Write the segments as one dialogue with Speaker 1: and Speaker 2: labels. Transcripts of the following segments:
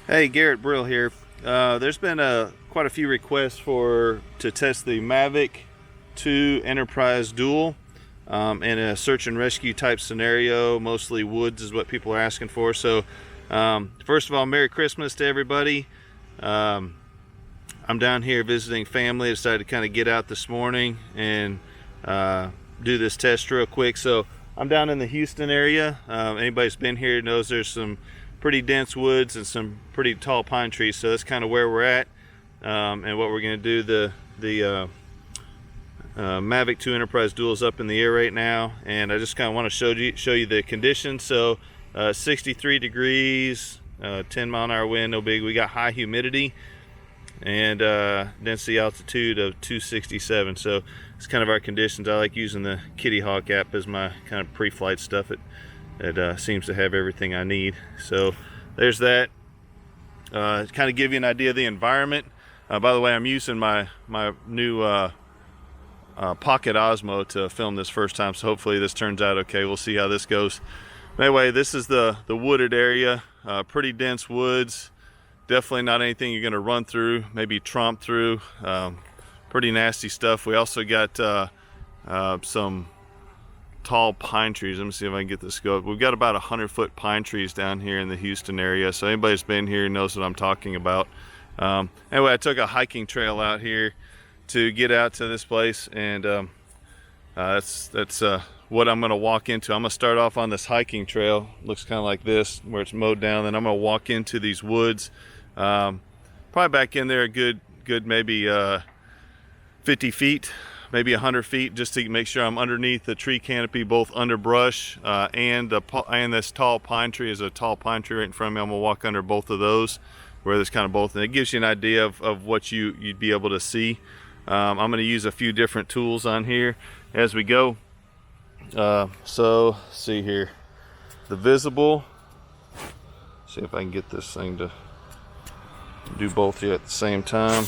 Speaker 1: Hey, Garrett Brill here. There's been quite a few requests to test the Mavic 2 Enterprise Dual in a search and rescue type scenario. Mostly woods is what people are asking for. So first of all, Merry Christmas to everybody. I'm down here visiting family. I decided to kind of get out this morning and do this test real quick. So I'm down in the Houston area. Anybody who's been here knows there's some pretty dense woods and some pretty tall pine trees, so that's kind of where we're at. And what we're going to do, the Mavic 2 Enterprise Dual is up in the air right now, and I just kind of want to show you the conditions. So 63 degrees, 10-mile-an-hour wind, no big. We got high humidity and density altitude of 267. So it's kind of our conditions. I like using the Kitty Hawk app as my kind of pre-flight stuff. It seems to have everything I need. So there's that. Kind of give you an idea of the environment. By the way, I'm using my new Pocket Osmo to film this first time, so hopefully this turns out okay. We'll see how this goes. But anyway, this is the wooded area. Pretty dense woods. Definitely not anything you're going to run through, maybe tromp through. Pretty nasty stuff. We also got some tall pine trees. Let me see if I can get this to go. We've got about 100-foot pine trees down here in the Houston area, so anybody that's been here knows what I'm talking about. Anyway, I took a hiking trail out here to get out to this place, and that's what I'm going to walk into. I'm going to start off on this hiking trail. Looks kind of like this, where it's mowed down. Then I'm going to walk into these woods, probably back in there a good maybe 50 feet, maybe 100 feet, just to make sure I'm underneath the tree canopy, both underbrush and this tall pine tree. Is a tall pine tree right in front of me. I'm gonna walk under both of those, where there's kind of both, and it gives you an idea of what you'd be able to see. I'm going to use a few different tools on here as we go. So see here, the visible. See if I can get this thing to do both here at the same time.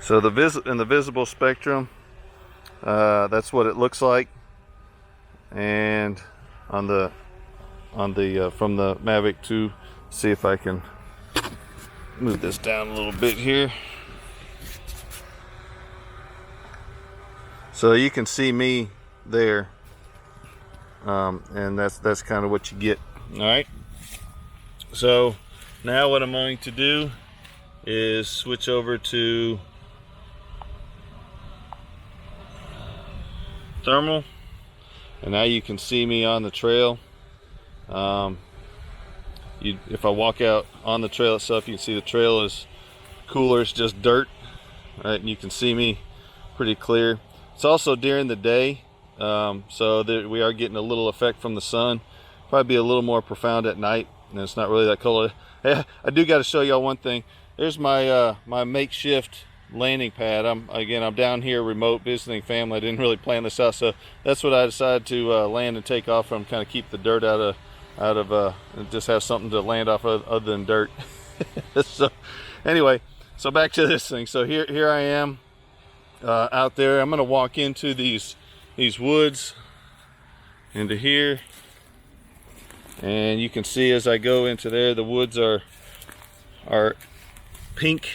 Speaker 1: So in the visible spectrum, that's what it looks like, and on the from the Mavic 2, see if I can move this down a little bit here, so you can see me there, and that's kind of what you get. All right. So now what I'm going to do is switch over to thermal, and now you can see me on the trail. If I walk out on the trail itself, you can see the trail is cooler. It's just dirt, right? And you can see me pretty clear. It's also during the day, so that we are getting a little effect from the sun. Probably be a little more profound at night, and it's not really that color. Hey, I do got to show y'all one thing. There's my my makeshift landing pad. I'm down here remote visiting family. I didn't really plan this out, so that's what I decided to land and take off from, kind of keep the dirt out of and just have something to land off of other than dirt. So anyway, so back to this thing. So here I am out there. I'm going to walk into these woods, into here, and you can see as I go into there, the woods are pink,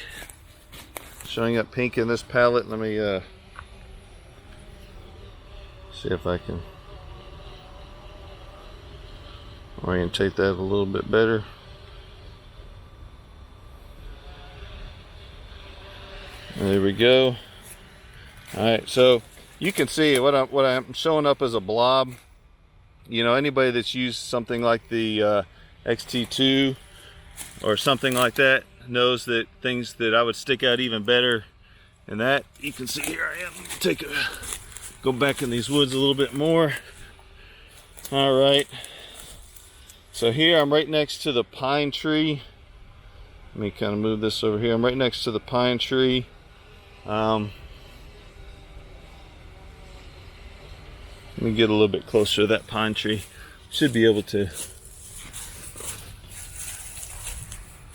Speaker 1: showing up pink in this palette. Let me see if I can orientate that a little bit better. There we go. All right, so you can see what I'm showing up as a blob. You know, anybody that's used something like the XT2 or something like that knows that things that I would stick out even better than that. You can see here I am. Go back in these woods a little bit more. All right. So here I'm right next to the pine tree. Let me kind of move this over here. I'm right next to the pine tree. Let me get a little bit closer to that pine tree. Should be able to.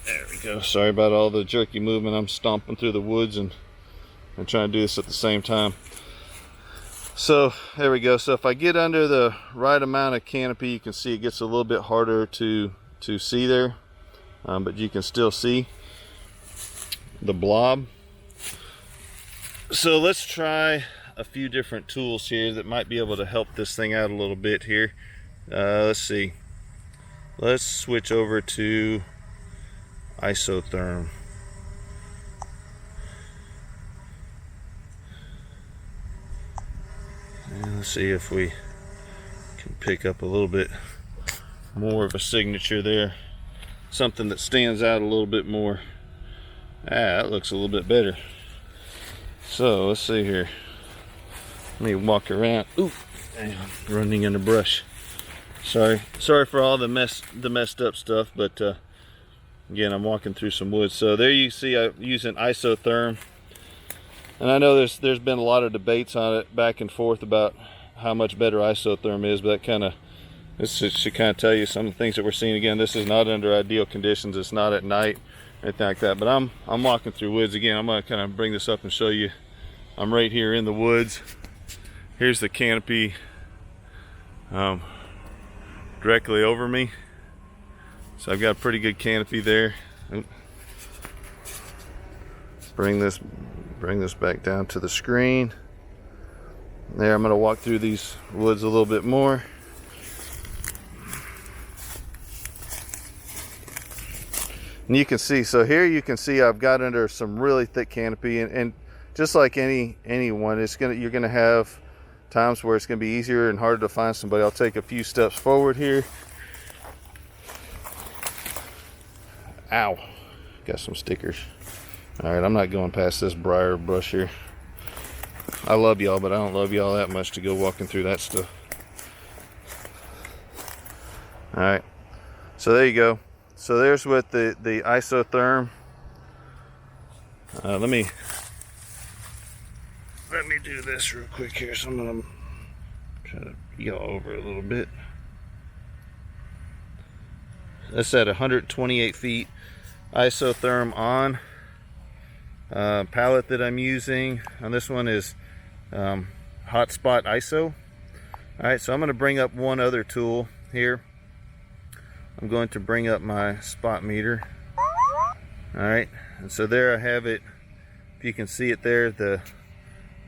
Speaker 1: There we go. Sorry about all the jerky movement. I'm stomping through the woods and trying to do this at the same time. So there we go. So if I get under the right amount of canopy, you can see it gets a little bit harder to see there, but you can still see the blob. So let's try a few different tools here that might be able to help this thing out a little bit here. Let's see. Let's switch over to isotherm. And let's see if we can pick up a little bit more of a signature there. Something that stands out a little bit more. That looks a little bit better. So let's see here. Let me walk around. Ooh, damn, running in the brush. Sorry for all the messed up stuff, but again, I'm walking through some woods. So there you see I'm using isotherm. And I know there's been a lot of debates on it back and forth about how much better isotherm is, but this should kind of tell you some of the things that we're seeing. Again, this is not under ideal conditions. It's not at night, anything like that. But I'm walking through woods. Again, I'm going to kind of bring this up and show you. I'm right here in the woods. Here's the canopy directly over me. So I've got a pretty good canopy there. Bring this back down to the screen. There, I'm going to walk through these woods a little bit more. And you can see, so here you can see I've got under some really thick canopy, and just like anyone, you're gonna have times where it's gonna be easier and harder to find somebody. I'll take a few steps forward here. Ow, got some stickers. All right, I'm not going past this briar brush here. I love y'all, but I don't love y'all that much to go walking through that stuff. All right, so there you go. So there's with the isotherm. Let me do this real quick here. So I'm gonna try to yell over a little bit. That's at 128 feet. Isotherm on. Palette that I'm using on this one is Hotspot ISO. All right, so I'm going to bring up one other tool here. I'm going to bring up my spot meter. All right, and so there I have it. If you can see it there, the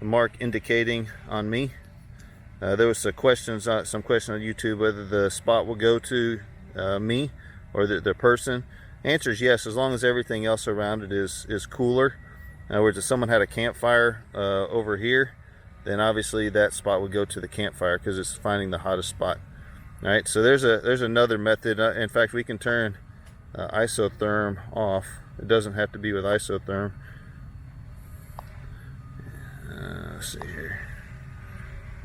Speaker 1: mark indicating on me. There was some question on YouTube whether the spot will go to me or the person. Answer is yes, as long as everything else around it is cooler. In other words, if someone had a campfire over here, then obviously that spot would go to the campfire because it's finding the hottest spot. All right, so there's another method. In fact, we can turn isotherm off. It doesn't have to be with isotherm. Let's see here,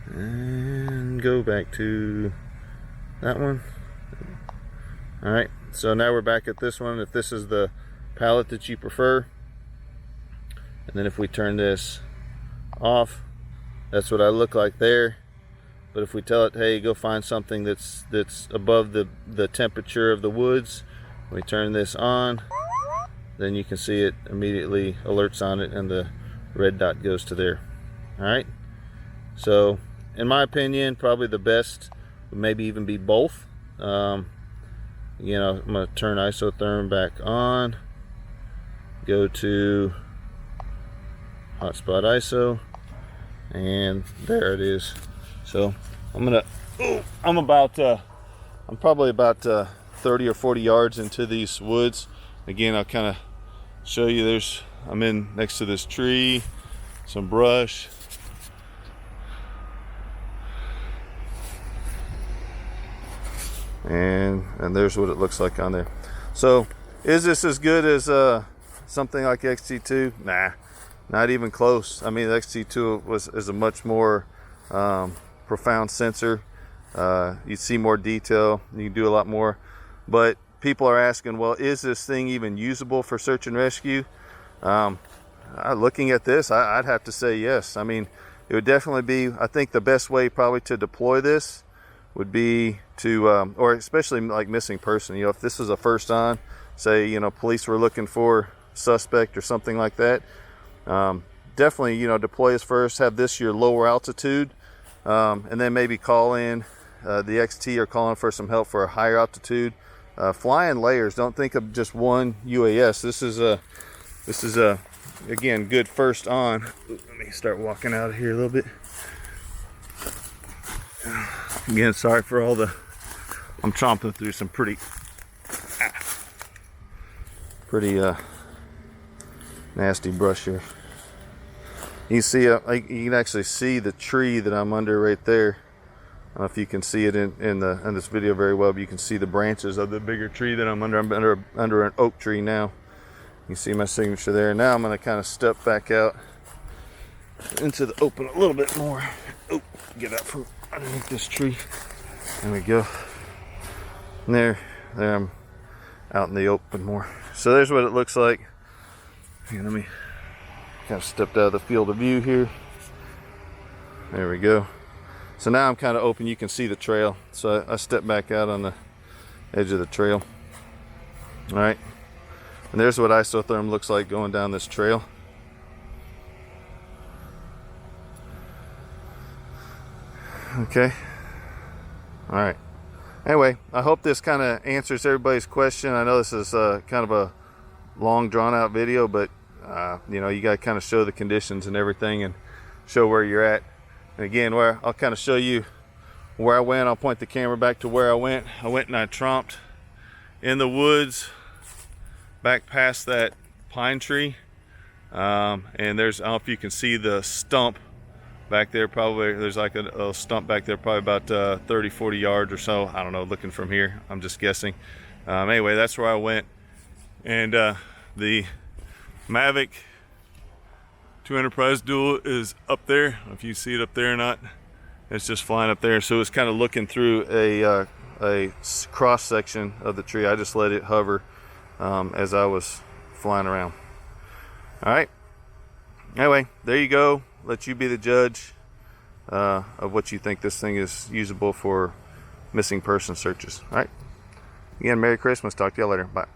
Speaker 1: and go back to that one. All right, so now we're back at this one. If this is the palette that you prefer, and then if we turn this off, that's what I look like there. But if we tell it, hey, go find something that's above the temperature of the woods, we turn this on, then you can see it immediately alerts on it and the red dot goes to there. All right, so in my opinion, probably the best would maybe even be both. I'm gonna turn isotherm back on, go to hotspot ISO, and there it is. So I'm probably about 30 or 40 yards into these woods. Again, I'll kind of show you. I'm in next to this tree, some brush. And there's what it looks like on there. So is this as good as something like XT2? Nah, not even close. I mean, the XT2 is a much more profound sensor. You see more detail, you can do a lot more. But people are asking, well, is this thing even usable for search and rescue? Looking at this, I'd have to say yes. I mean, it would definitely be, I think the best way probably to deploy this would be to, or especially like missing person. If this is a first on, say, police were looking for suspect or something like that, definitely, deploy this first, have this your lower altitude. and then maybe call in the XT or call in for some help for a higher altitude. Flying layers, don't think of just one UAS. This is a again good first on. Let me start walking out of here a little bit. Again, sorry for all the, I'm chomping through some pretty nasty brush here. You see, you can actually see the tree that I'm under right there. I don't know if you can see it in this video very well, but you can see the branches of the bigger tree that I'm under. I'm under an oak tree now. You can see my signature there. Now I'm going to kind of step back out into the open a little bit more. Oh, get out from underneath this tree. There we go. And there I'm out in the open more. So there's what it looks like. Here, let me kind of stepped out of the field of view here. There we go. So now I'm kind of open. You can see the trail. So I step back out on the edge of the trail. All right. And there's what isotherm looks like going down this trail. Okay. All right. Anyway, I hope this kind of answers everybody's question. I know this is kind of a long drawn out video, but you know, you got to kind of show the conditions and everything and show where you're at. And again, where I'll kind of show you where I went. I'll point the camera back to where I went. I went and I tromped in the woods back past that pine tree. And there's, I don't know if you can see the stump back there. Probably there's like a stump back there, probably about 30-40 yards or so. I don't know, looking from here, I'm just guessing. Anyway, that's where I went. And the Mavic 2 Enterprise Dual is up there. I don't know if you see it up there or not. It's just flying up there. So it's kind of looking through a cross section of the tree. I just let it hover as I was flying around. All right. Anyway, there you go. Let you be the judge of what you think this thing is usable for missing person searches. All right. Again, Merry Christmas. Talk to y'all later. Bye.